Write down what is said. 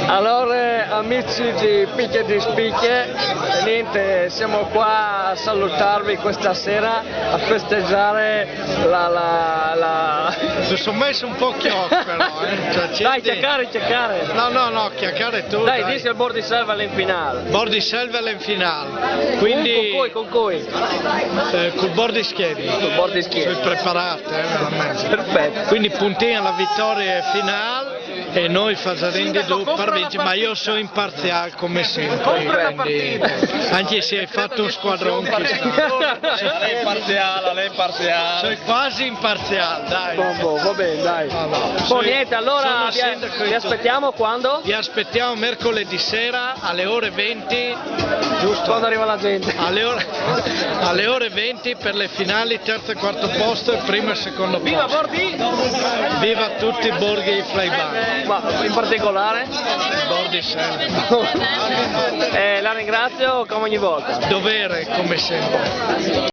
Allora amici di Picche di Spicche, niente, siamo qua a salutarvi questa sera, a festeggiare Mi sono messo un po' chiocco però, Dai, cercare! No, chiacchiare tu. Dai, dici al Bordiselva in finale. Bordiselva in finale. Quindi Con cui? col Bordischievi. Col Bordischievi. Sono preparate, veramente. Perfetto. Quindi puntiamo alla vittoria finale e noi faremo di due per vincere, ma io sono imparziale come sempre. Quindi, anche se hai fatto un squadrone chissà. Lei è imparziale. Sono quasi imparziale, dai. Va bene, dai. Niente, allora vi aspettiamo quando? Vi aspettiamo mercoledì sera alle ore 20. Giusto. Quando arriva la gente? Alle ore 20 per le finali terzo e quarto posto e primo e secondo posto. Viva Bordi! Viva tutti i borghi Flybank. Ma in particolare? Bordi sempre. La ringrazio come ogni volta. Dovere come sempre.